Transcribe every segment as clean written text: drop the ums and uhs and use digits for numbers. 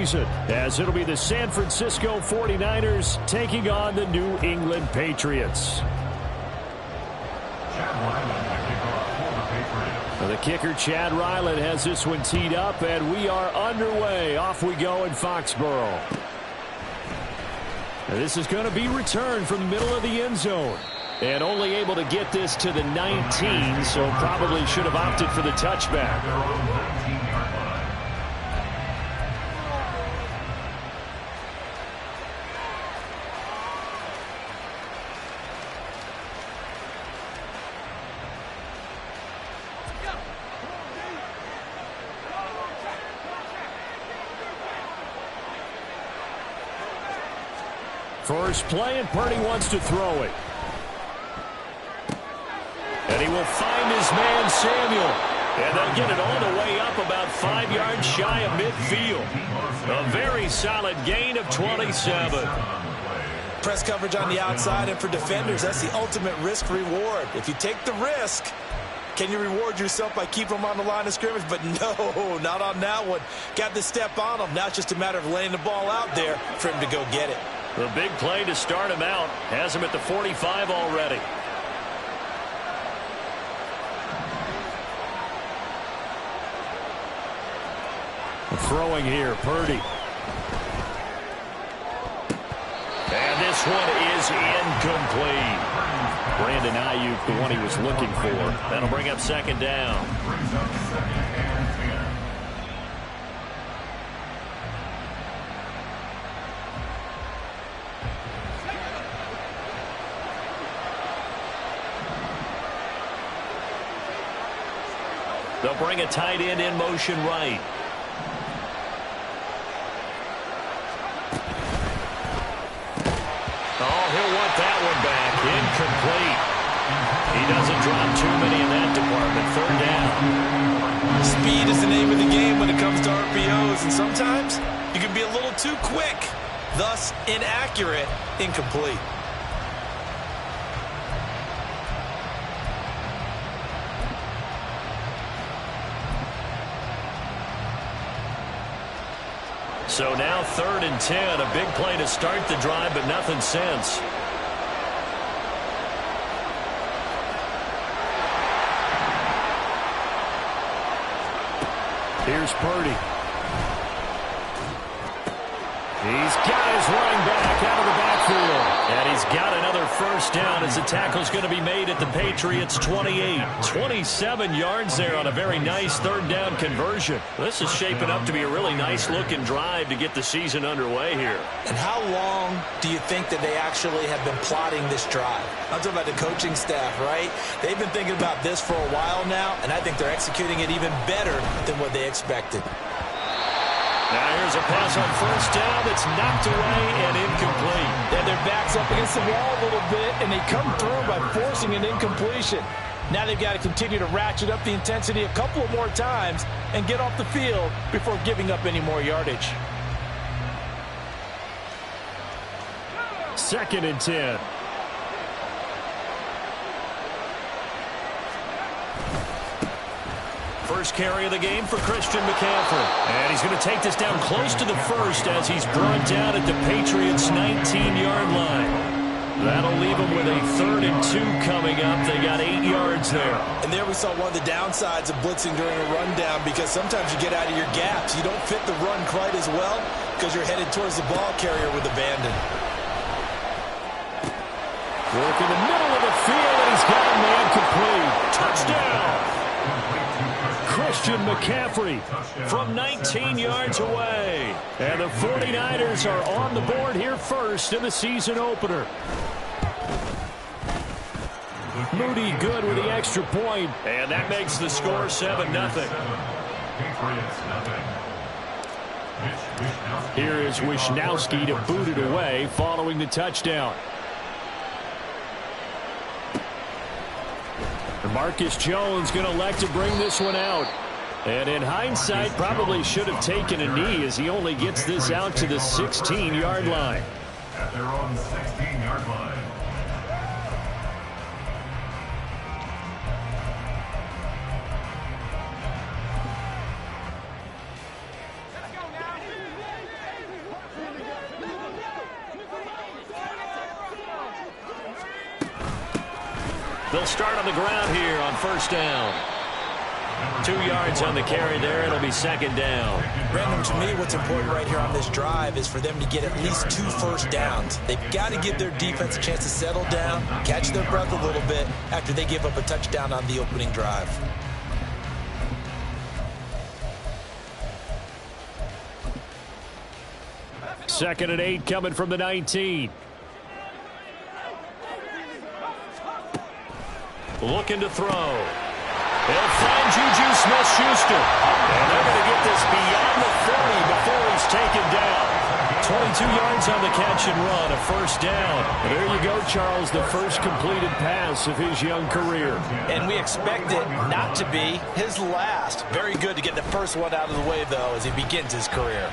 As it'll be the San Francisco 49ers taking on the New England Patriots. The kicker, Chad Ryland, has this one teed up, and we are underway. Off we go in Foxborough. This is going to be returned from the middle of the end zone. And only able to get this to the 19, so probably should have opted for the touchback. First play, and Purdy wants to throw it. And he will find his man, Samuel. And they'll get it all the way up about 5 yards shy of midfield. A very solid gain of 27. Press coverage on the outside, and for defenders, that's the ultimate risk-reward. If you take the risk, can you reward yourself by keeping them on the line of scrimmage? But no, not on that one. Got the step on them. Now it's just a matter of laying the ball out there for him to go get it. The big play to start him out has him at the 45 already. Throwing here, Purdy. And this one is incomplete. Brandon Ayuk, the one he was looking for. That'll bring up second down. They'll bring a tight end in motion right. Oh, he'll want that one back. Incomplete. He doesn't drop too many in that department. Third down. Speed is the name of the game when it comes to RPOs, and sometimes you can be a little too quick, thus inaccurate, incomplete. So now 3rd and 10, a big play to start the drive, but nothing since. Here's Purdy. He's got his running back out of the backfield. And he's got another first down as the tackle's going to be made at the Patriots' 28. 27 yards there on a very nice 3rd down conversion. This is shaping up to be a really nice-looking drive to get the season underway here. And how long do you think that they actually have been plotting this drive? I'm talking about the coaching staff, right? They've been thinking about this for a while now, and I think they're executing it even better than what they expected. Now here's a pass on first down that's knocked away and incomplete. And their back's up against the wall a little bit, and they come through by forcing an incompletion. Now they've got to continue to ratchet up the intensity a couple of more times and get off the field before giving up any more yardage. 2nd and 10. First carry of the game for Christian McCaffrey. And he's going to take this down close to the first as he's brought down at the Patriots' 19-yard line. That'll leave them with a 3rd and 2 coming up. They got 8 yards there. And there we saw one of the downsides of blitzing during a rundown, because sometimes you get out of your gaps. You don't fit the run quite as well because you're headed towards the ball carrier with abandon. Work in the middle of the field, and he's got a man complete. Touchdown! Christian McCaffrey from 19 yards away. And the 49ers are on the board here first in the season opener. Moody good with the extra point. And that makes the score 7-0. Here is Wishnowski to boot it away following the touchdown. Marcus Jones going to elect to bring this one out. And in hindsight, probably should have taken a knee as he only gets this out to the 16-yard line. At their own 16-yard line. They'll start on the ground here on first down. 2 yards on the carry there. It'll be second down. Brandon, to me, what's important right here on this drive is for them to get at least 2 first downs. They've got to give their defense a chance to settle down, catch their breath a little bit after they give up a touchdown on the opening drive. Second and 8 coming from the 19. Looking to throw. They'll find Juju Smith-Schuster. And they're going to get this beyond the 40 before he's taken down. 22 yards on the catch and run, a first down. There you go, Charles, the first completed pass of his young career. And we expect it not to be his last. Very good to get the first one out of the way, though, as he begins his career.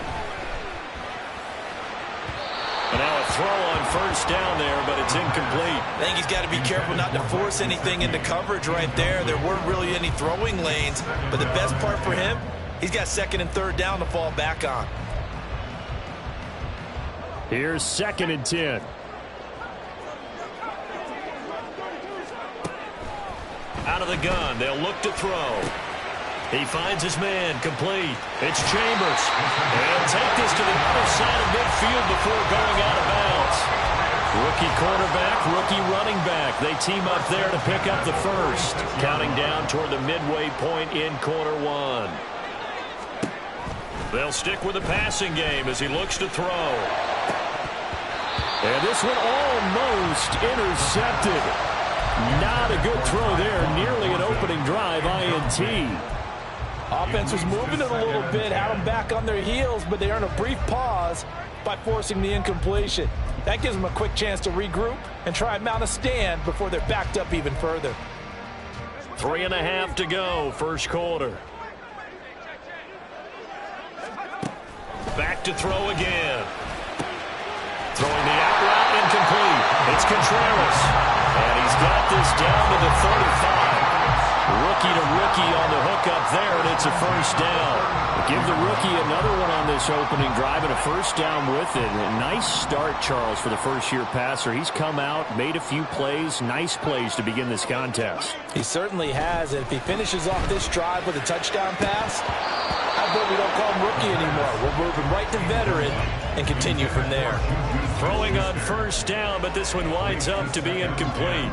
And now a throw on first down there, but it's incomplete. I think he's got to be careful not to force anything into coverage right there. There weren't really any throwing lanes, but the best part for him, he's got second and third down to fall back on. Here's second and 10. Out of the gun, they'll look to throw. He finds his man, complete. It's Chambers. They'll take this to the other side of midfield before going out of bounds. Rookie quarterback, rookie running back. They team up there to pick up the first. Counting down toward the midway point in quarter one. They'll stick with the passing game as he looks to throw. And this one almost intercepted. Not a good throw there. Nearly an opening drive INT. Offense was moving it a little bit, had them back on their heels, but they earn a brief pause by forcing the incompletion. That gives them a quick chance to regroup and try and mount a stand before they're backed up even further. 3.5 to go, first quarter. Back to throw again. Throwing the out route, incomplete. It's Contreras. And he's got this down to the 35. Rookie to rookie on the hook up there, and it's a first down. Give the rookie another one on this opening drive and a first down with it. A nice start, Charles, for the first-year passer. He's come out, made a few plays, nice plays to begin this contest. He certainly has, and if he finishes off this drive with a touchdown pass, I bet we don't call him rookie anymore. We'll move him right to veteran and continue from there. Throwing on first down, but this one winds up to be incomplete.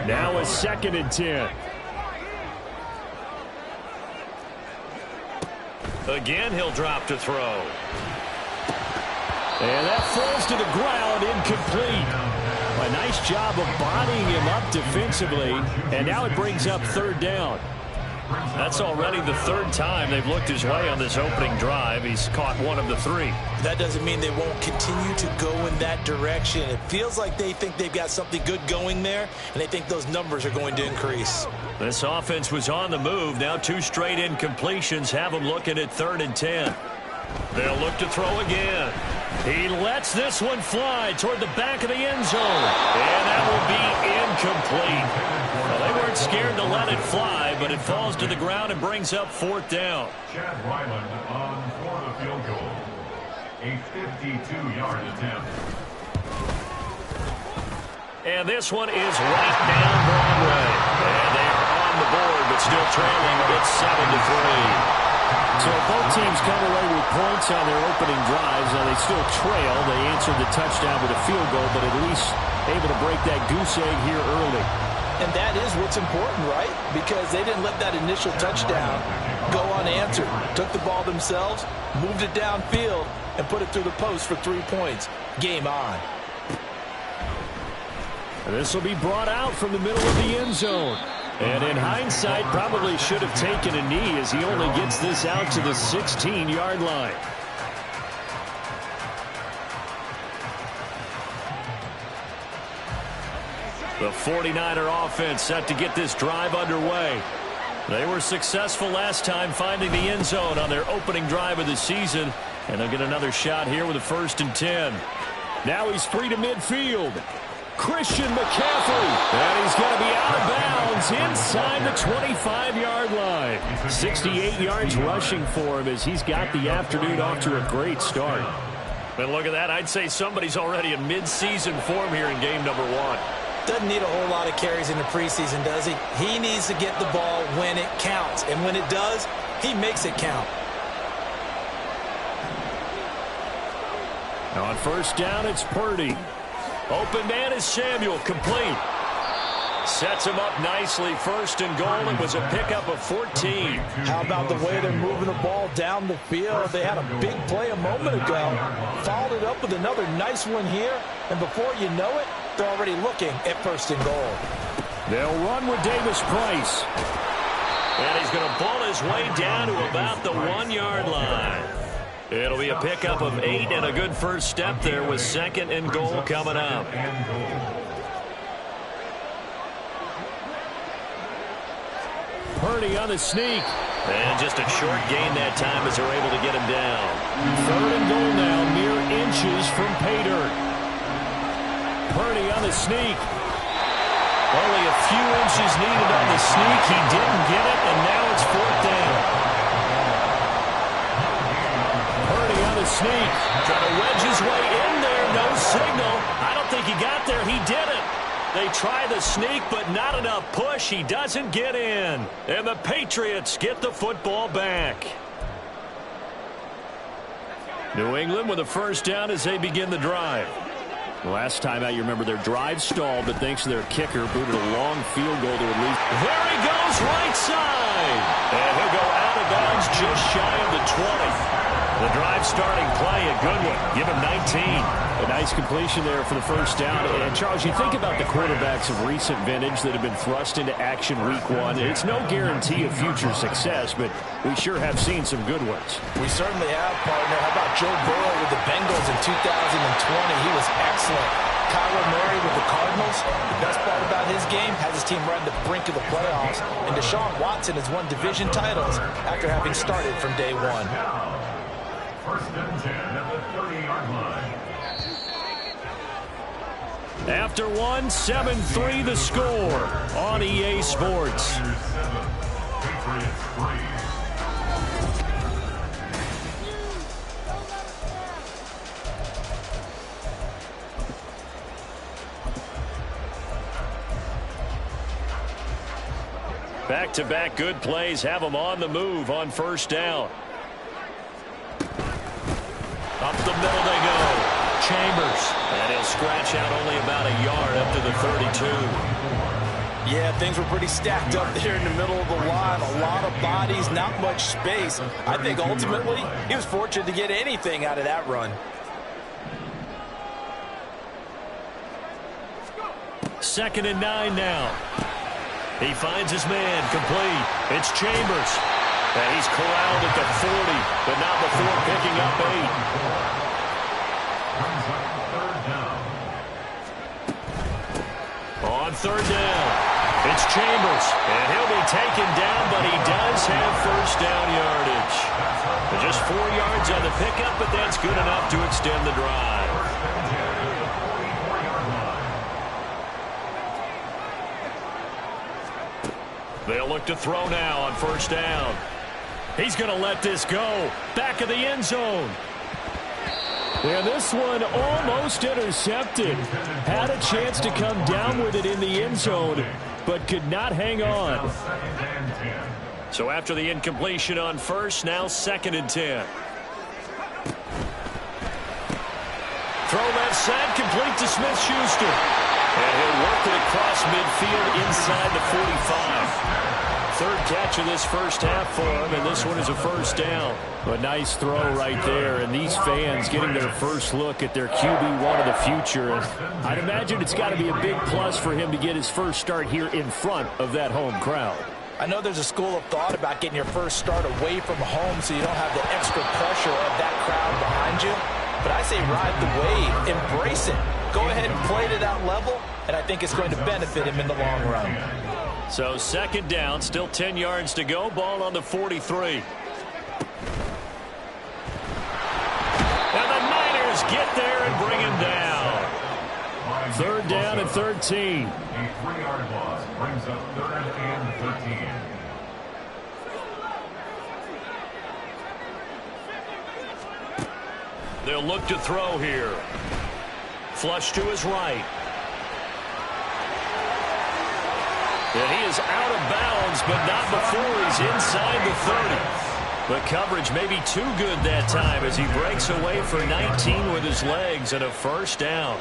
Now a second and 10. Again, he'll drop to throw. And that falls to the ground, incomplete. A nice job of bodying him up defensively, and now it brings up third down. That's already the third time they've looked his way on this opening drive. He's caught one of the 3. That doesn't mean they won't continue to go in that direction. It feels like they think they've got something good going there, and they think those numbers are going to increase. This offense was on the move. Now 2 straight incompletions have them looking at third and 10. They'll look to throw again. He lets this one fly toward the back of the end zone. And that will be incomplete. Well, they weren't scared to let it fly, but it falls to the ground and brings up fourth down. Chad Ryland on for the field goal. A 52-yard attempt. And this one is right down Broadway. And they are on the board, but still trailing. It's 7-3. So both teams come away with points on their opening drives. Now they still trail. They answered the touchdown with a field goal, but at least able to break that goose egg here early. And that is what's important, right? Because they didn't let that initial touchdown go unanswered. Took the ball themselves, moved it downfield, and put it through the post for 3 points. Game on. And this will be brought out from the middle of the end zone. And in hindsight, probably should have taken a knee as he only gets this out to the 16-yard line. The 49er offense set to get this drive underway. They were successful last time finding the end zone on their opening drive of the season. And they'll get another shot here with a 1st and 10. Now he's free to midfield. Christian McCaffrey, and he's going to be out of bounds inside the 25-yard line. 68 yards rushing for him as he's got the afternoon off to a great start. And look at that. I'd say somebody's already in mid-season form here in game number 1. Doesn't need a whole lot of carries in the preseason, does he? He needs to get the ball when it counts. And when it does, he makes it count. On first down, it's Purdy. Open man is Samuel, complete. Sets him up nicely, first and goal. It was a pickup of 14. How about the way they're moving the ball down the field? They had a big play a moment ago. Followed it up with another nice one here. And before you know it, they're already looking at first and goal. They'll run with Davis Price. And he's going to pull his way down to about the 1-yard line. It'll be a pickup of 8 and a good first step there with second and goal coming up. Purdy on the sneak. And just a short gain that time as they're able to get him down. Third and goal now, mere inches from pay dirt. Purdy on the sneak. Only a few inches needed on the sneak. He didn't get it, and now it's fourth down. Purdy on the sneak. Trying to wedge his way in there. No signal. I don't think he got there. He didn't. They try the sneak, but not enough push. He doesn't get in. And the Patriots get the football back. New England with a first down as they begin the drive. Last time out, you remember their drive stalled, but thanks to their kicker, booted a long field goal to at least. There he goes, right side. And he'll go out of bounds just shy of the 20. The drive starting play, a good one. Give him 19. A nice completion there for the first down. And, Charles, you think about the quarterbacks of recent vintage that have been thrust into action week 1. It's no guarantee of future success, but we sure have seen some good ones. We certainly have, partner. How about Joe Burrow with the Bengals in 2020? He was excellent. Kyler Murray with the Cardinals. The best part about his game has his team right at the brink of the playoffs. And Deshaun Watson has won division titles after having started from day 1. First and 10 at the 30-yard line. After 1, 7-3 the score on EA Sports. 7, Patriots 3. Back-to-back good plays have them on the move on first down. Up the middle they go. Chambers. And he'll scratch out only about a yard up to the 32. Yeah, things were pretty stacked up there in the middle of the line. A lot of bodies, not much space. I think ultimately he was fortunate to get anything out of that run. Second and 9 now. He finds his man, complete. It's Chambers. And he's corralled at the 40, but not before picking up 8. On third down, it's Chambers. And he'll be taken down, but he does have first down yardage. Just 4 yards on the pickup, but that's good enough to extend the drive. They'll look to throw now on first down. He's going to let this go. Back of the end zone. And this one almost intercepted. Had a chance to come down with it in the end zone, but could not hang on. So after the incompletion on first, now second and 10. Throw left side, complete to Smith-Schuster. And he'll work it across midfield inside the 45. Third catch of this first half for him, and this one is a first down. A nice throw right there, and these fans getting their first look at their QB1 of the future. And I'd imagine it's got to be a big plus for him to get his first start here in front of that home crowd. I know there's a school of thought about getting your first start away from home so you don't have the extra pressure of that crowd behind you. But I say ride the wave, embrace it. Go ahead and play to that level, and I think it's going to benefit him in the long run. So second down, still 10 yards to go. Ball on the 43. And the Niners get there and bring him down. Third down and 13. A 3-yard loss brings up third and 13. They'll look to throw here. Flush to his right. And he is out of bounds, but not before he's inside the 30. The coverage may be too good that time as he breaks away for 19 with his legs and a first down.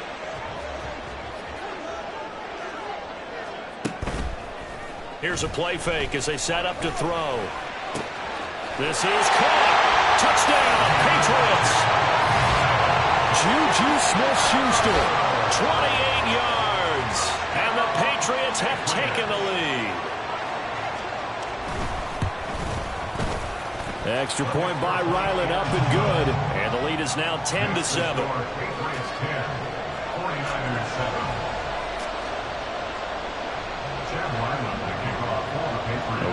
Here's a play fake as they set up to throw. This is caught. Touchdown, Patriots. Juju Smith-Schuster, 28 yards. And the Patriots have taken the lead. Extra point by Ryland, up and good. And the lead is now 10-7.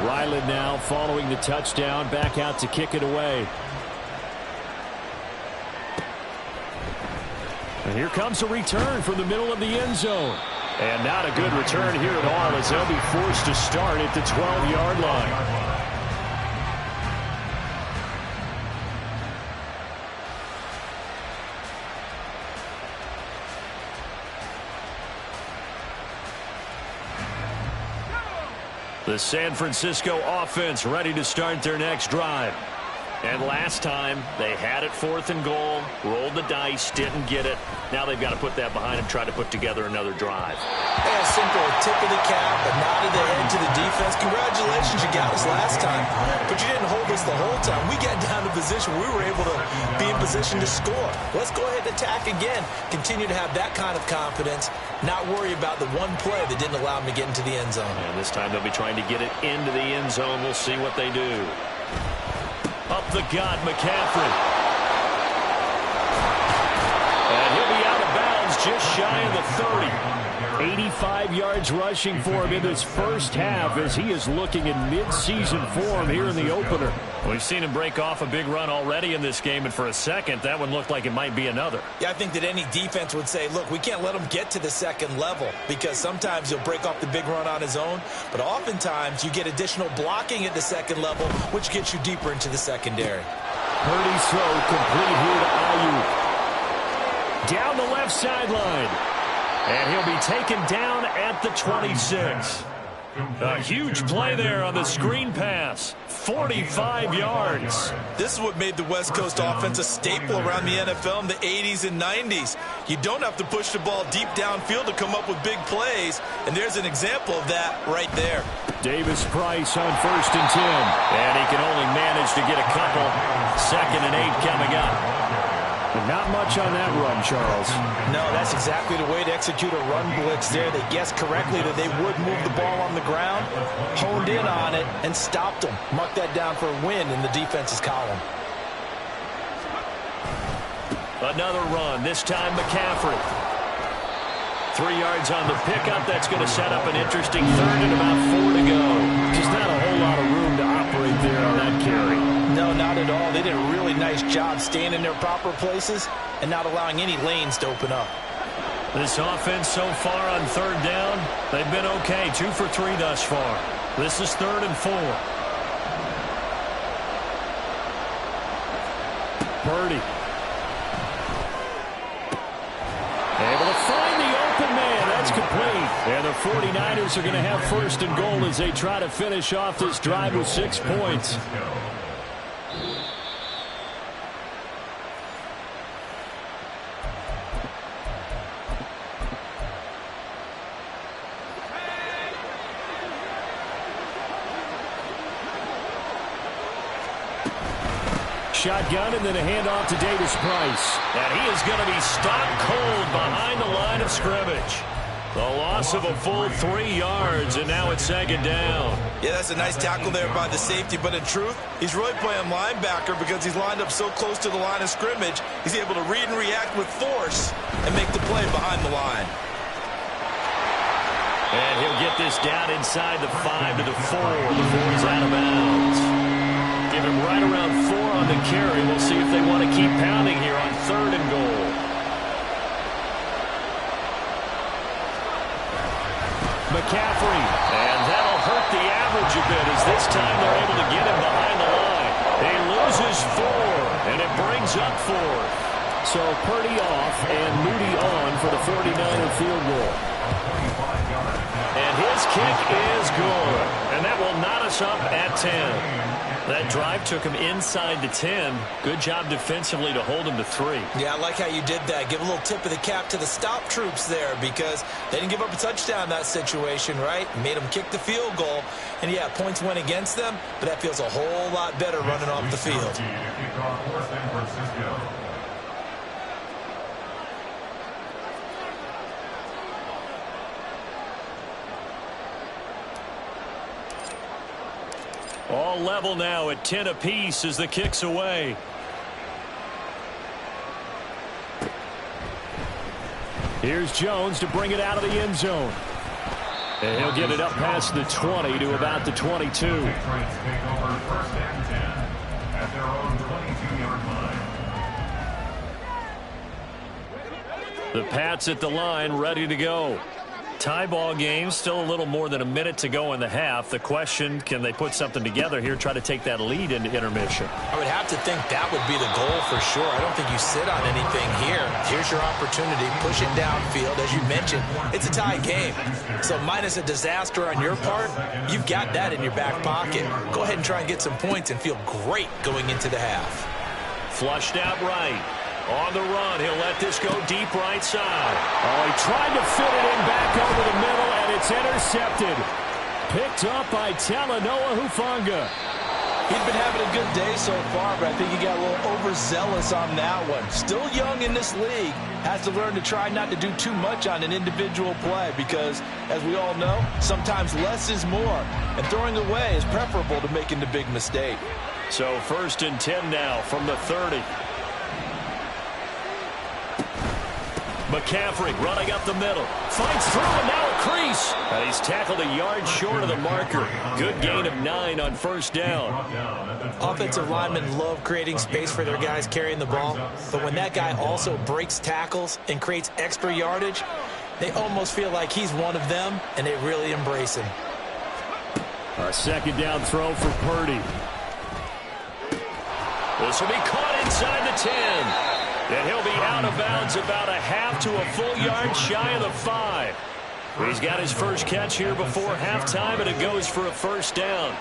Ryland now following the touchdown, back out to kick it away. And here comes a return from the middle of the end zone. And not a good return here at all as they'll be forced to start at the 12-yard line. The San Francisco offense ready to start their next drive. And last time, they had it 4th and goal, rolled the dice, didn't get it. Now they've got to put that behind them, try to put together another drive. Yeah, simple tip of the cap, a nod of the head to the defense. Congratulations, you got us last time, but you didn't hold us the whole time. We got down to position. We were able to be in position to score. Let's go ahead and attack again. Continue to have that kind of confidence, not worry about the one play that didn't allow them to get into the end zone. And this time they'll be trying to get it into the end zone. We'll see what they do. Up the gut, McCaffrey. And he'll be out of bounds just shy of the 30. 85 yards rushing for him in this first half as he is looking in mid-season form here in the opener. We've seen him break off a big run already in this game, and for a second, that one looked like it might be another. Yeah, I think that any defense would say, look, we can't let him get to the second level because sometimes he'll break off the big run on his own, but oftentimes you get additional blocking at the second level, which gets you deeper into the secondary. Purdy's throw complete here to Ayuk. Down the left sideline. And he'll be taken down at the 26. A huge play there on the screen pass. 45 yards. This is what made the West Coast offense a staple around the NFL in the 80s and 90s. You don't have to push the ball deep downfield to come up with big plays, and there's an example of that right there. Davis Price on 1st and 10. And he can only manage to get a couple. 2nd and 8 coming up. Not much on that run, Charles. No, that's exactly the way to execute a run blitz there. They guessed correctly that they would move the ball on the ground, honed in on it, and stopped them. Marked that down for a win in the defense's column. Another run, this time McCaffrey. 3 yards on the pickup. That's going to set up an interesting 3rd and about 4 to go. Just not a whole lot of room to operate there on that carry. No, not at all. They did a really nice job staying in their proper places and not allowing any lanes to open up. This offense so far on 3rd down, they've been okay. 2 for 3 thus far. This is 3rd and 4. Purdy. Able to find the open man. That's complete. And the 49ers are going to have 1st and goal as they try to finish off this drive with 6 points. Shotgun and then a handoff to Davis Price. And he is going to be stopped cold behind the line of scrimmage. The loss of a full 3 yards, and now it's 2nd down. Yeah, that's a nice tackle there by the safety, but in truth, he's really playing linebacker because he's lined up so close to the line of scrimmage, he's able to read and react with force and make the play behind the line. And he'll get this down inside the 5 to the 4 before he's out of bounds. Give him right around 4 on the carry. We'll see if they want to keep pounding here on 3rd and goal. McCaffrey. And that'll hurt the average a bit as this time they're able to get him behind the line. He loses 4, and it brings up 4th. So Purdy off and Moody on for the 49er field goal. And his kick is good. And that will knot us up at 10. That drive took him inside the 10. Good job defensively to hold him to 3. Yeah, I like how you did that. Give a little tip of the cap to the stop troops there because they didn't give up a touchdown in that situation, right? Made them kick the field goal. And, yeah, points went against them, but that feels a whole lot better running off the field. All level now at 10 apiece as the kick's away. Here's Jones to bring it out of the end zone. And he'll get it up past the 20 to about the 22. The Pats at the line, ready to go. Tie ball game, still a little more than a minute to go in the half. The question, can they put something together here, try to take that lead into intermission? I would have to think that would be the goal for sure. I don't think you sit on anything here. Here's your opportunity. Push it downfield. As you mentioned, it's a tie game. So minus a disaster on your part, you've got that in your back pocket. Go ahead and try and get some points and feel great going into the half. Flushed out right. On the run, he'll let this go deep right side. Oh, he tried to fit it in back over the middle, and it's intercepted. Picked up by Talanoa Hufanga. He's been having a good day so far, but I think he got a little overzealous on that one. Still young in this league. Has to learn to try not to do too much on an individual play because, as we all know, sometimes less is more. And throwing away is preferable to making the big mistake. So 1st and 10 now from the 30. McCaffrey running up the middle. Finds through and now a crease. And he's tackled a yard short of the marker. Good gain of 9 on 1st down. Offensive linemen love creating space for their guys carrying the ball. But when that guy also breaks tackles and creates extra yardage, they almost feel like he's one of them, and they really embrace him. A 2nd down throw for Purdy. This will be caught inside the 10. And he'll be out of bounds about a half to a full yard shy of the 5. He's got his first catch here before halftime, and it goes for a 1st down.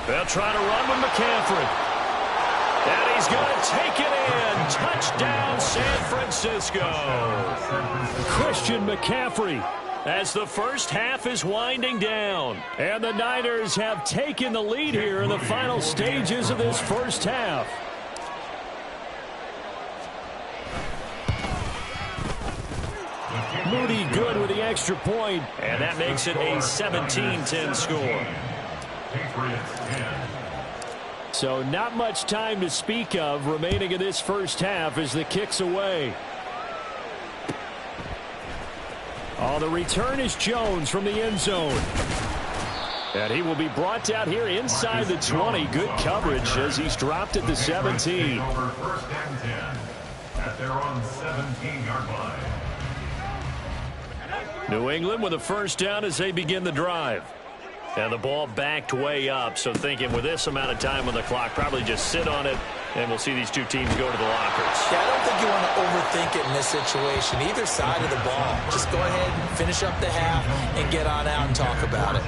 They'll try to run with McCaffrey. And he's going to take it in. Touchdown, San Francisco. Christian McCaffrey. As the first half is winding down. And the Niners have taken the lead here in the final stages of this first half. Moody good with the extra point, and that makes it a 17-10 score. So not much time to speak of remaining in this first half as the kick's away. Oh, the return is Jones from the end zone. And he will be brought down here inside the 20. Good coverage as he's dropped at the 17. At their own 17-yard line. New England with a 1st down as they begin the drive. And the ball backed way up, so thinking with this amount of time on the clock, probably just sit on it, and we'll see these two teams go to the lockers. Yeah, I don't think you want to overthink it in this situation, either side of the ball. Just go ahead and finish up the half and get on out and talk about it.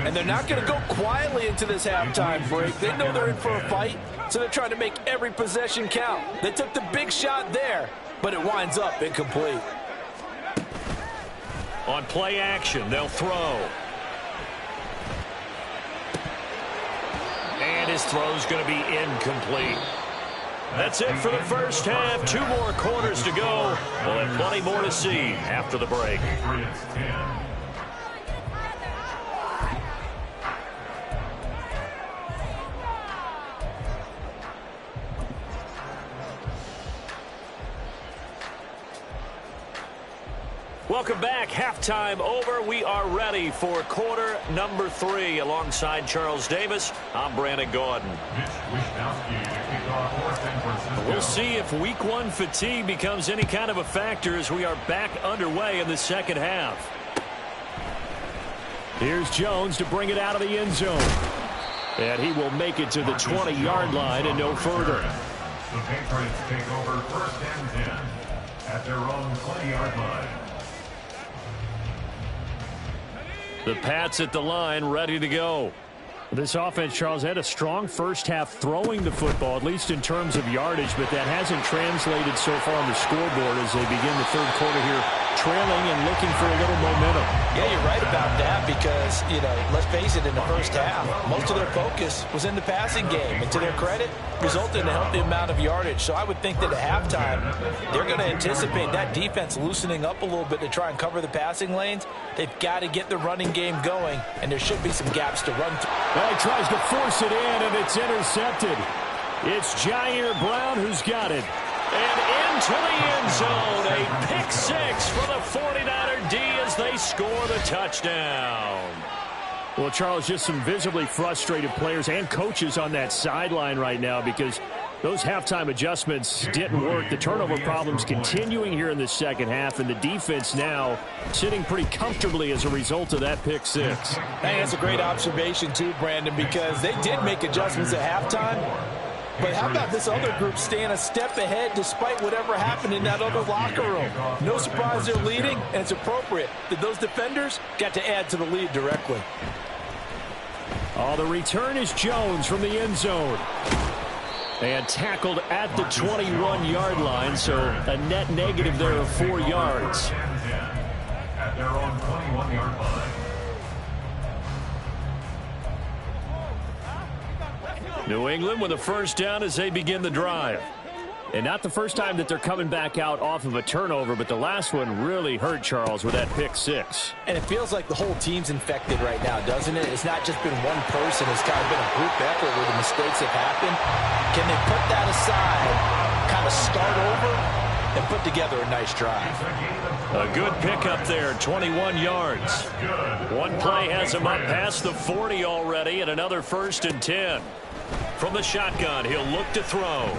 And they're not going to go quietly into this halftime break. They know they're in for a fight, so they're trying to make every possession count. They took the big shot there, but it winds up incomplete. On play action, they'll throw. And his throw's going to be incomplete. That's it for the first half. 2 more quarters to go. We'll have plenty more to see after the break. Welcome back. Halftime over. We are ready for quarter number 3. Alongside Charles Davis, I'm Brandon Gaudin. We'll see if week 1 fatigue becomes any kind of a factor as we are back underway in the second half. Here's Jones to bring it out of the end zone. And he will make it to the 20-yard line and no further. The Patriots take over 1st and 10 at their own 20-yard line. The Pats at the line, ready to go. This offense, Charles, had a strong first half throwing the football, at least in terms of yardage, but that hasn't translated so far on the scoreboard as they begin the third quarter here, trailing and looking for a little momentum. Yeah, you're right about that because, let's face it, in the first half, most of their focus was in the passing game. And to their credit, resulted in a healthy amount of yardage. So I would think that at halftime, they're going to anticipate that defense loosening up a little bit to try and cover the passing lanes. They've got to get the running game going, and there should be some gaps to run through. Well, he tries to force it in, and it's intercepted. It's Jair Brown who's got it. And into the end zone, a pick six for the 49er D as they score the touchdown. Well, Charles, just some visibly frustrated players and coaches on that sideline right now because those halftime adjustments didn't work. The turnover problems continuing here in the second half, and the defense now sitting pretty comfortably as a result of that pick six. Hey, that's a great observation too, Brandon, because they did make adjustments at halftime. But how about this other group staying a step ahead despite whatever happened in that other locker room? No surprise they're leading, and it's appropriate that those defenders got to add to the lead directly. Oh, the return is Jones from the end zone. And tackled at the 21-yard line, so a net negative there of 4 yards. At their own 21-yard line. New England with a first down as they begin the drive. And not the first time that they're coming back out off of a turnover, but the last one really hurt, Charles, with that pick six. And it feels like the whole team's infected right now, doesn't it? It's not just been one person. It's kind of been a group effort where the mistakes have happened. Can they put that aside, kind of start over, and put together a nice drive? A good pickup there, 21 yards. One play has him up past the 40 already, and another 1st and 10. From the shotgun, he'll look to throw.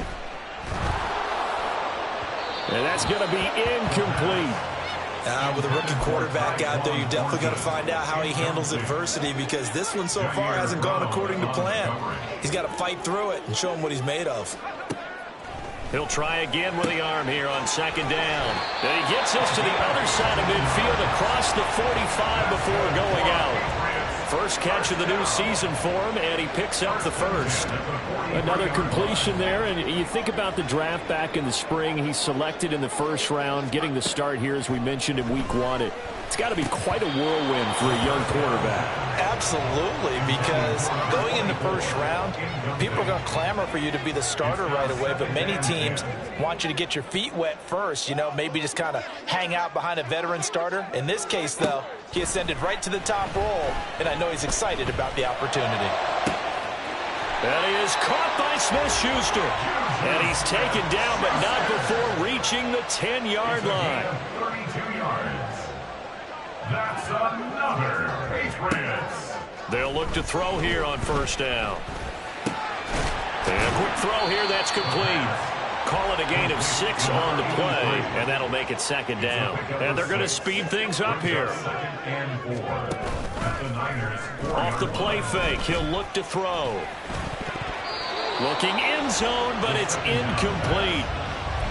And that's going to be incomplete. With a rookie quarterback out there, you're definitely going to find out how he handles adversity because this one so far hasn't gone according to plan. He's got to fight through it and show him what he's made of. He'll try again with the arm here on 2nd down. And he gets us to the other side of midfield across the 45 before going out. First catch of the new season for him, and he picks up the first. Another completion there, and you think about the draft back in the spring. He's selected in the first round, getting the start here, as we mentioned, in week 1. It's got to be quite a whirlwind for a young quarterback. Absolutely, because going in the first round, people are going to clamor for you to be the starter right away, but many teams want you to get your feet wet first, maybe just kind of hang out behind a veteran starter. In this case, though, he ascended right to the top role, and I know he's excited about the opportunity. And he is caught by Smith-Schuster. And he's taken down, but not before reaching the 10-yard line. 32 yards. That's another Patriots. They'll look to throw here on 1st down. And a quick throw here, that's complete. Call it a gain of 6 on the play, and that'll make it 2nd down. And they're going to speed things up here. Off the play fake, he'll look to throw. Looking end zone, but it's incomplete.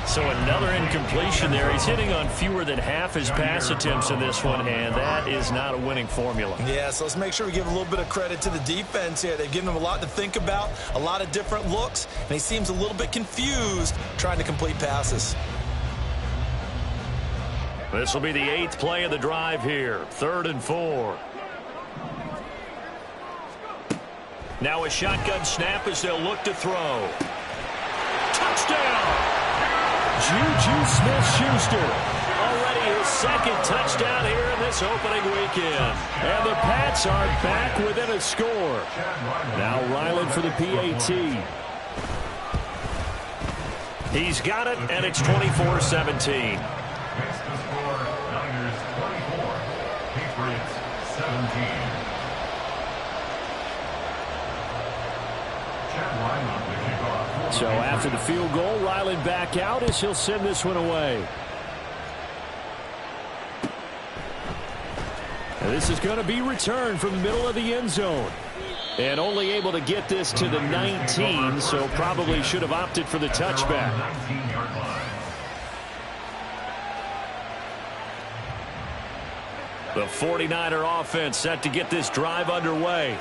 So another incompletion there. He's hitting on fewer than half his pass attempts in this one, and that is not a winning formula. Yeah, so let's make sure we give a little bit of credit to the defense here. They've given him a lot to think about, a lot of different looks, and he seems a little bit confused trying to complete passes. This will be the 8th play of the drive here. 3rd and 4. Now a shotgun snap as they'll look to throw. Touchdown! Juju Smith-Schuster, already his 2nd touchdown here in this opening weekend. And the Pats are back within a score. Now Ryland for the PAT. He's got it, and it's 24-17. Makes the score Niners 24, Patriots 17. So after the field goal, Ryland back out as he'll send this one away. And this is going to be returned from the middle of the end zone. And only able to get this to the 19, so probably should have opted for the touchback. The 49er offense set to get this drive underway.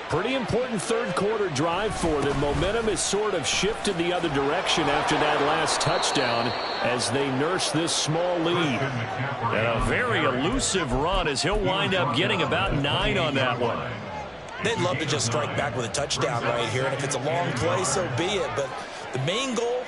Pretty important third quarter drive for them. Momentum is sort of shifted the other direction after that last touchdown as they nurse this small lead. And a very elusive run as he'll wind up getting about 9 on that one. They'd love to just strike back with a touchdown right here, and if it's a long play, so be it. But the main goal,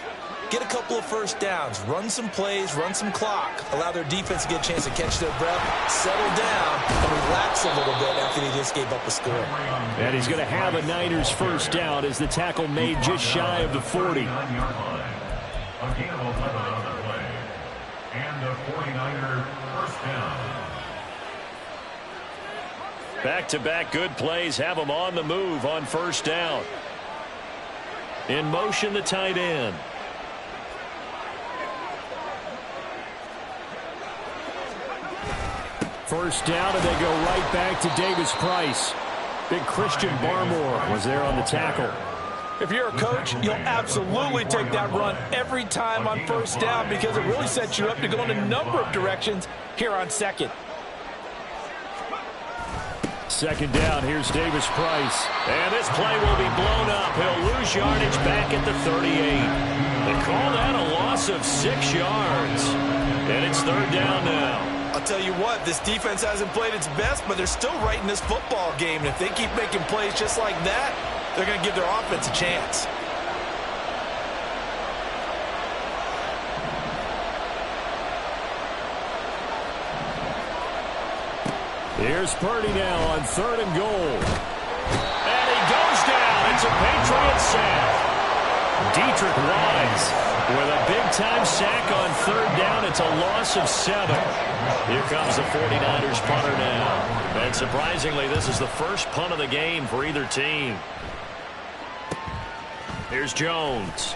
get a couple of first downs, run some plays, run some clock, allow their defense to get a chance to catch their breath, settle down, and relax a little bit after they just gave up a score. And he's going to have a Niners first down as the tackle made just shy of the 40. And the 49er first down. Back-to-back good plays have them on the move on first down. In motion, the tight end. First down, and they go right back to Davis Price. Big Christian Barmore was there on the tackle. If you're a coach, you'll absolutely take that run every time on first down because it really sets you up to go in a number of directions here on second. Second down, here's Davis Price. And this play will be blown up. He'll lose yardage back at the 38. They call that a loss of 6 yards. And it's third down now. I'll tell you what, this defense hasn't played its best, but they're still right in this football game. And if they keep making plays just like that, they're going to give their offense a chance. Here's Purdy now on 3rd and goal. And he goes down. It's a Patriot sack. Dietrich Wise with a big-time sack on 3rd down. It's a loss of 7. Here comes the 49ers punter now. And surprisingly, this is the first punt of the game for either team. Here's Jones.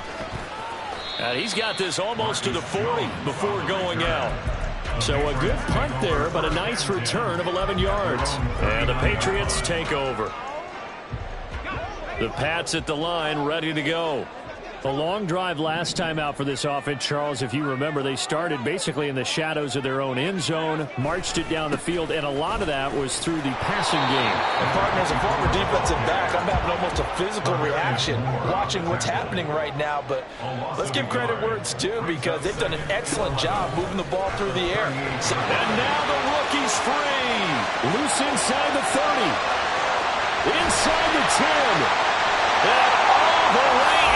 And he's got this almost to the 40 before going out. So a good punt there, but a nice return of 11 yards. And the Patriots take over. The Pats at the line, ready to go. The long drive last time out for this offense, Charles, if you remember, they started basically in the shadows of their own end zone, marched it down the field, and a lot of that was through the passing game. And partner, as a former defensive back, I'm having almost a physical reaction watching what's happening right now. But let's give credit where it's due because they've done an excellent job moving the ball through the air. And now the rookie's free. Loose inside the 30. Inside the 10. And all the way in.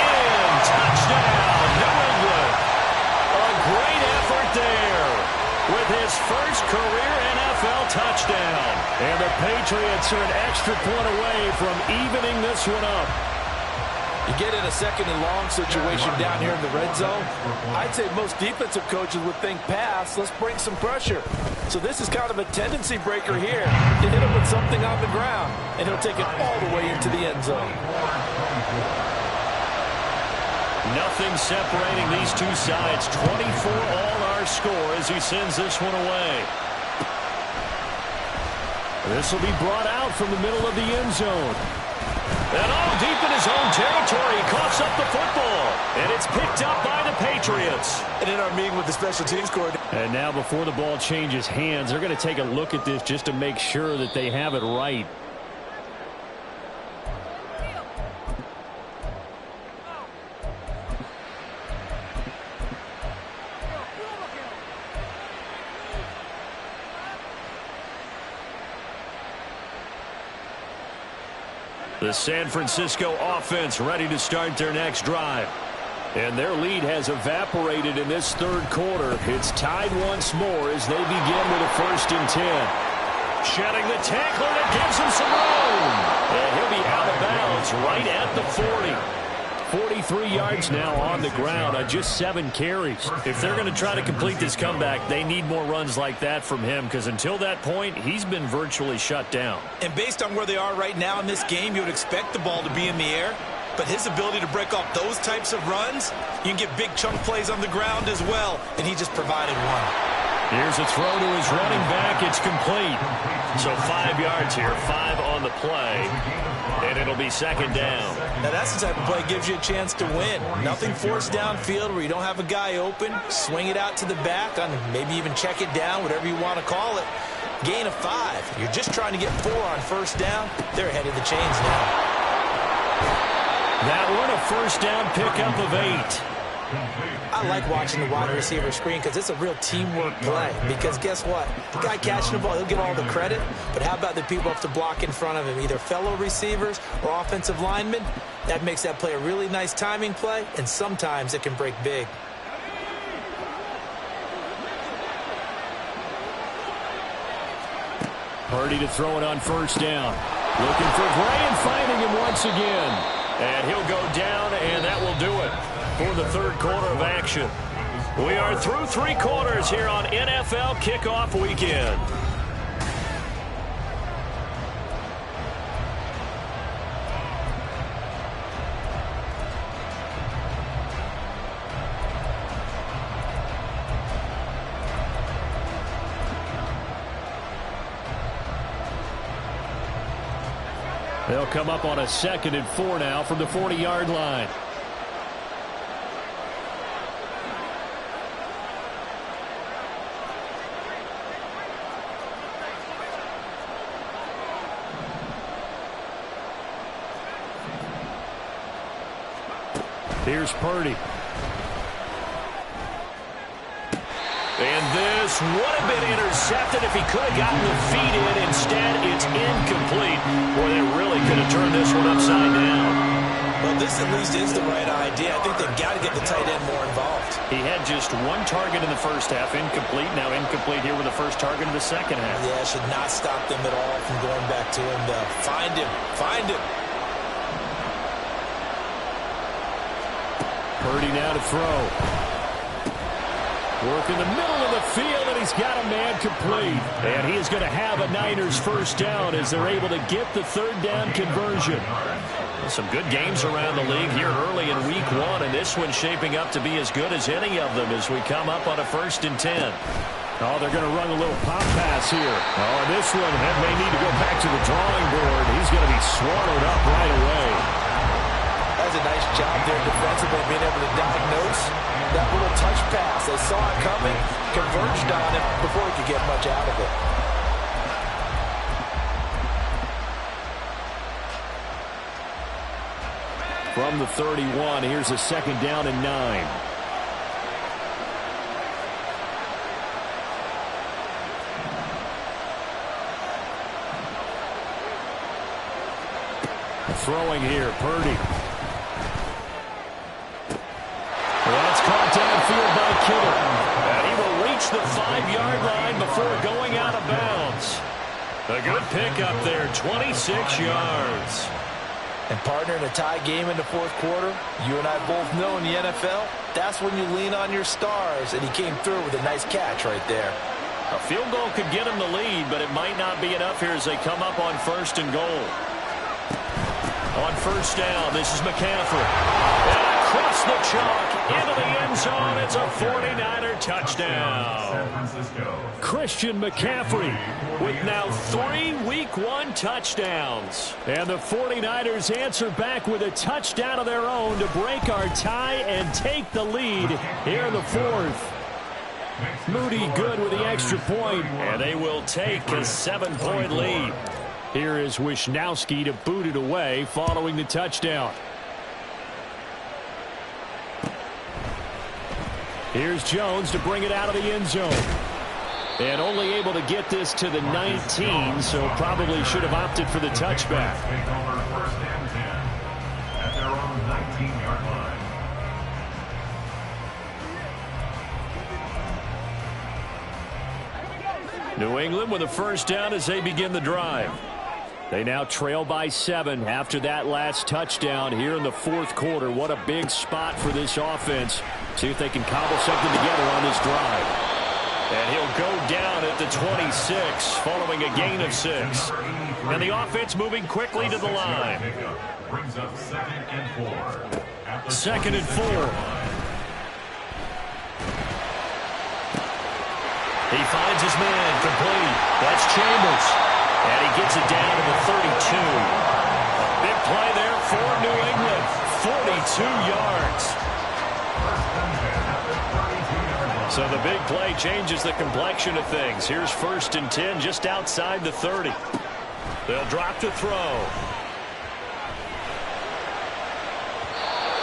Touchdown, New England. A great effort there with his first career NFL touchdown. And the Patriots are an extra point away from evening this one up. You get in a 2nd and long situation down here in the red zone. I'd say most defensive coaches would think pass, let's bring some pressure. So this is kind of a tendency breaker here to hit him with something on the ground, and he'll take it all the way into the end zone. Nothing separating these two sides. 24 all our score as he sends this one away. This will be brought out from the middle of the end zone. And all deep in his own territory, he coughs up the football. And it's picked up by the Patriots. And in our meeting with the special teams coordinator. And now before the ball changes hands, they're going to take a look at this just to make sure that they have it right. The San Francisco offense ready to start their next drive. And their lead has evaporated in this third quarter. It's tied once more as they begin with a 1st and 10. Shedding the tackler that gives him some room. And he'll be out of bounds right at the 40. 43 yards now on the ground on just 7 carries. If they're going to try to complete this comeback, they need more runs like that from him because until that point, he's been virtually shut down. And based on where they are right now in this game, you would expect the ball to be in the air. But his ability to break off those types of runs, you can get big chunk plays on the ground as well. And he just provided one. Here's a throw to his running back. It's complete. So 5 yards here, 5 on the play. And it'll be second down. Now that's the type of play that gives you a chance to win. Nothing forced downfield where you don't have a guy open. Swing it out to the back, on maybe even check it down, whatever you want to call it. Gain of 5. You're just trying to get 4 on first down. They're ahead of the chains now. That one a first down pickup of 8. I like watching the wide receiver screen because it's a real teamwork play. Because guess what? The guy catching the ball, he'll get all the credit. But how about the people up to block in front of him, either fellow receivers or offensive linemen? That makes that play a really nice timing play, and sometimes it can break big. Purdy to throw it on first down. Looking for Gray and finding him once again. And he'll go down, and that will do it for the third quarter of action. We are through 3 quarters here on NFL Kickoff Weekend. They'll come up on a 2nd and 4 now from the 40-yard line. Here's Purdy. And this would have been intercepted if he could have gotten the feet in. Instead, it's incomplete. Boy, they really could have turned this one upside down. Well, this at least is the right idea. I think they've got to get the tight end more involved. He had just 1 target in the first half, incomplete. Now incomplete here with the first target in the second half. Yeah, should not stop them at all from going back to him, though. Find him. Find him. Purdy now to throw. Work in the middle of the field, and he's got a man complete. And he is going to have a Niners first down as they're able to get the third down conversion. Some good games around the league here early in week 1, and this one's shaping up to be as good as any of them as we come up on a 1st and 10. Oh, they're going to run a little pop pass here. Oh, this one may need to go back to the drawing board. He's going to be swallowed up right away. That's a nice job there defensively, being able to diagnose that little touch pass. They saw it coming, converged on it before he could get much out of it. From the 31, here's a 2nd down and 9. Throwing here, Purdy. That's caught downfield by Kittle. And he will reach the 5-yard line before going out of bounds. A good pickup there, 26 yards. And partner, in a tie game in the 4th quarter, you and I both know in the NFL, that's when you lean on your stars, and he came through with a nice catch right there. A field goal could get him the lead, but it might not be enough here as they come up on 1st and goal. On first down, this is McCaffrey. And across the chalk, into the end zone, it's a 49er touchdown. Christian McCaffrey with now 3 Week 1 touchdowns. And the 49ers answer back with a touchdown of their own to break our tie and take the lead here in the 4th. Moody good with the extra point, and they will take a 7-point lead. Here is Wisnowski to boot it away following the touchdown. Here's Jones to bring it out of the end zone. And only able to get this to the 19, so probably should have opted for the touchback. Take over 1st and 10 at their own 19-yard line. New England with a first down as they begin the drive. They now trail by 7 after that last touchdown here in the 4th quarter. What a big spot for this offense. See if they can cobble something together on this drive. And he'll go down at the 26 following a gain of 6. And the offense moving quickly to the line. Brings up 2nd and 4. 2nd and 4. He finds his man complete. That's Chambers. And he gets it down to the 32. A for New England. 42 yards. So the big play changes the complexion of things. Here's 1st and 10 just outside the 30. They'll drop to throw.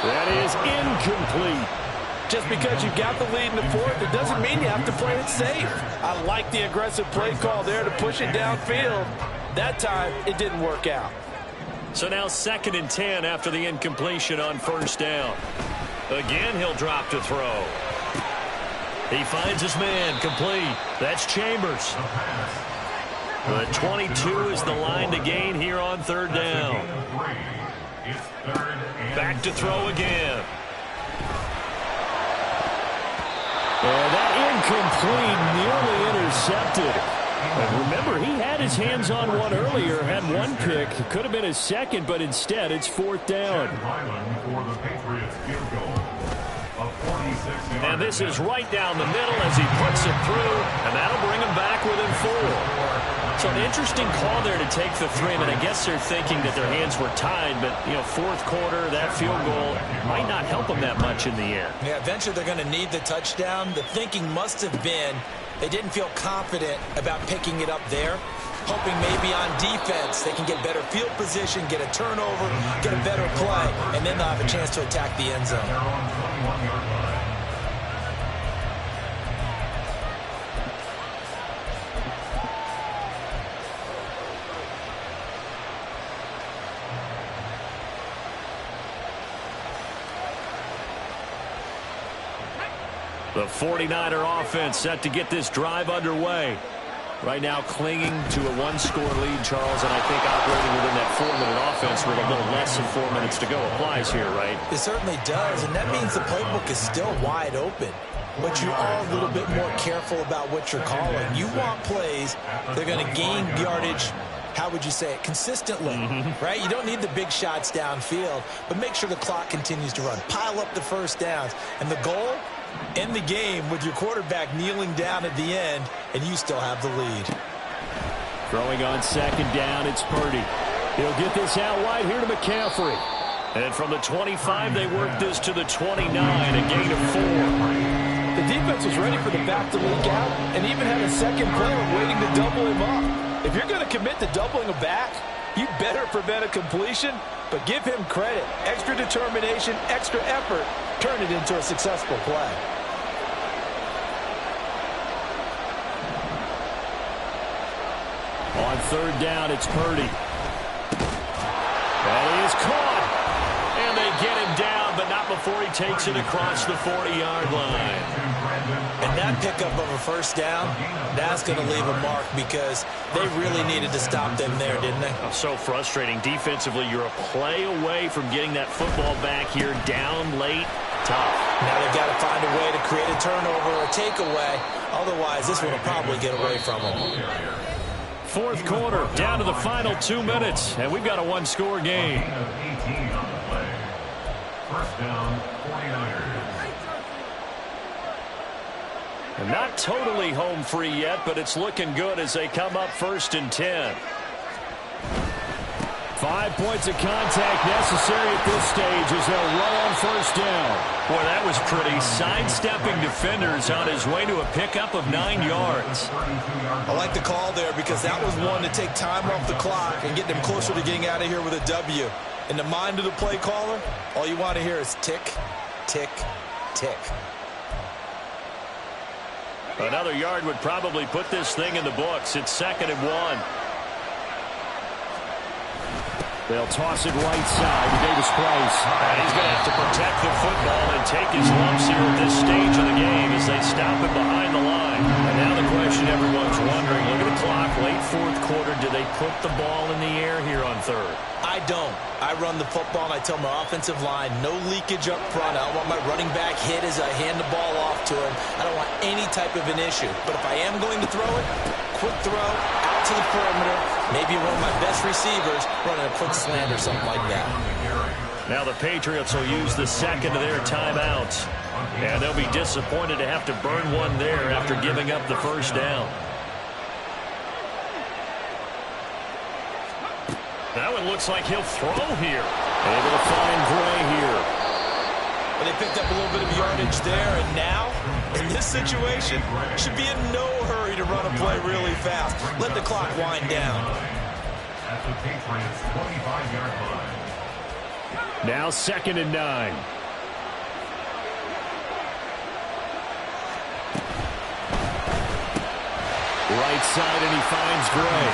That is incomplete. Just because you've got the lead in the fourth, it doesn't mean you have to play it safe. I like the aggressive play call there to push it downfield. That time, it didn't work out. So now 2nd and 10 after the incompletion on 1st down. Again, he'll drop to throw. He finds his man, complete. That's Chambers. The 22 is the line to gain here on 3rd down. Back to throw again. And that incomplete, nearly intercepted. And remember, he had his hands on one earlier, had one pick. Could have been his second, but instead it's 4th down. And this is right down the middle as he puts it through, and that'll bring him back within 4. So an interesting call there to take the 3. I mean, I guess they're thinking that their hands were tied, but, you know, 4th quarter, that field goal might not help them that much in the end. Yeah, eventually they're going to need the touchdown. The thinking must have been they didn't feel confident about picking it up there, hoping maybe on defense they can get better field position, get a turnover, get a better play, and then they'll have a chance to attack the end zone. The 49er offense set to get this drive underway. Right now clinging to a 1-score lead, Charles, and I think operating within that 4-minute offense with a little less than 4 minutes to go applies here, right? It certainly does, and that means the playbook is still wide open. But you are a little bit more careful about what you're calling. You want plays that are going to gain yardage, how would you say it, consistently, right? You don't need the big shots downfield, but make sure the clock continues to run. Pile up the first downs, and the goal, end the game with your quarterback kneeling down at the end, and you still have the lead. Throwing on 2nd down, it's Purdy. He'll get this out wide here to McCaffrey. And from the 25, they work this to the 29, a gain of 4. The defense was ready for the back to leak out and even had a second player waiting to double him up. If you're going to commit to doubling a back, you better prevent a completion, but give him credit. Extra determination, extra effort, turn it into a successful play. On 3rd down, it's Purdy. And he is caught. And they get him down, but not before he takes it across the 40-yard line. And that pickup of a first down, that's going to leave a mark because they really needed to stop them there, didn't they? So frustrating. Defensively, you're a play away from getting that football back here down late. Tough. Now they've got to find a way to create a turnover or a takeaway. Otherwise, this one will probably get away from them. 4th quarter, down to the final 2 minutes, and we've got a 1-score game. 18 on the play. First down, 49ers. And not totally home free yet, but it's looking good as they come up 1st and 10. 5 points of contact necessary at this stage as they'll run on 1st down. Boy, that was pretty. Sidestepping defenders on his way to a pickup of 9 yards. I like the call there because that was one to take time off the clock and get them closer to getting out of here with a W. In the mind of the play caller, all you want to hear is tick, tick, tick. Another yard would probably put this thing in the books. It's 2nd and 1. They'll toss it right side to Davis Price. And he's going to have to protect the football and take his lumps here at this stage of the game as they stop him behind the line. And now the question everyone's wondering, look at the clock, late 4th quarter, do they put the ball in the air here on 3rd? I don't. I run the football and I tell my offensive line, no leakage up front. I don't want my running back hit as I hand the ball off to him. I don't want any type of an issue. But if I am going to throw it, quick throw, out to the perimeter, maybe one of my best receivers running a quick slant or something like that. Now the Patriots will use the 2nd of their timeouts. And they'll be disappointed to have to burn one there after giving up the 1st down. That one looks like he'll throw here. Able to find Gray here. Well, they picked up a little bit of yardage there, and now, in this situation, should be in no hurry to run a play really fast. Let the clock wind down. At the Patriots' 25-yard line. Now 2nd and 9. Right side, and he finds Gray.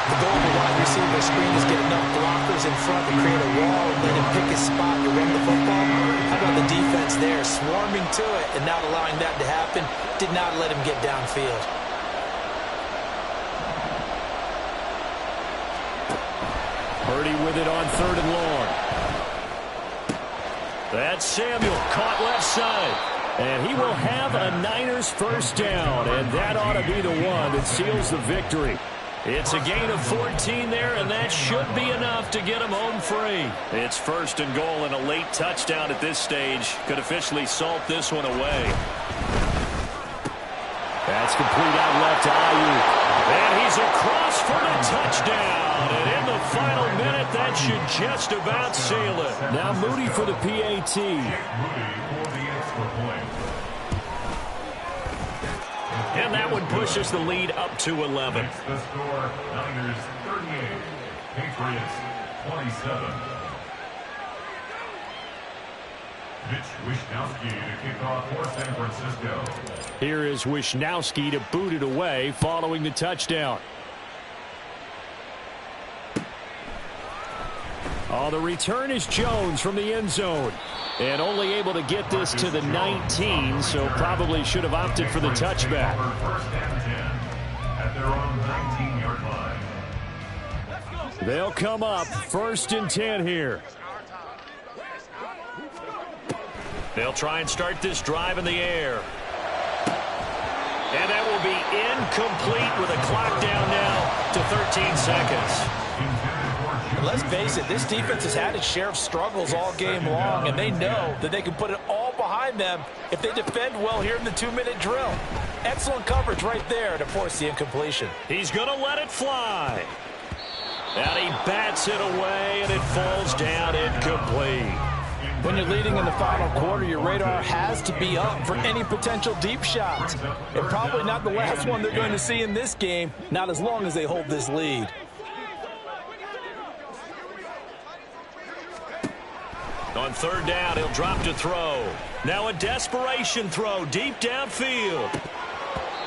The goal of the wide receiver screen is get enough blockers in front to create a wall and let him pick his spot to run the football. How about the defense there, swarming to it and not allowing that to happen? Did not let him get downfield. Purdy with it on 3rd and long. That's Samuel, caught left side. And he will have a Niners first down, and that ought to be the one that seals the victory. It's a gain of 14 there, and that should be enough to get him home free. It's 1st and goal, and a late touchdown at this stage could officially salt this one away. That's complete out left to Ayuk. And he's across for the touchdown. And in the final minute, that should just about seal it. Now Moody for the PAT. And that one pushes the lead up to 11. It's the score, Niners 38, Patriots 27. Mitch Wishnowsky to kick off for San Francisco. Here is Wishnowsky to boot it away following the touchdown. Oh, the return is Jones from the end zone. And only able to get this to the 19, so probably should have opted for the touchback. First and 10 at their own 19-yard line. They'll come up 1st and 10 here. They'll try and start this drive in the air. And that will be incomplete with a clock down now to 13 seconds. Let's face it, this defense has had its share of struggles all game long, and they know that they can put it all behind them if they defend well here in the 2-minute drill. Excellent coverage right there to force the incompletion. He's going to let it fly. And he bats it away, and it falls down incomplete. When you're leading in the final quarter, your radar has to be up for any potential deep shots. And probably not the last one they're going to see in this game, not as long as they hold this lead. On 3rd down, he'll drop to throw. Now a desperation throw deep downfield.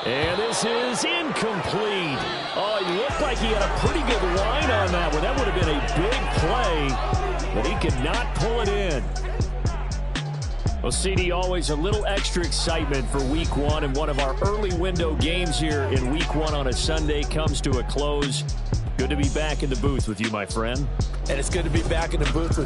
And this is incomplete. Oh, he looked like he had a pretty good line on that one. That would have been a big play, but he could not pull it in. Well, CD, always a little extra excitement for Week 1, and one of our early window games here in Week 1 on a Sunday comes to a close. Good to be back in the booth with you, my friend. And it's good to be back in the booth with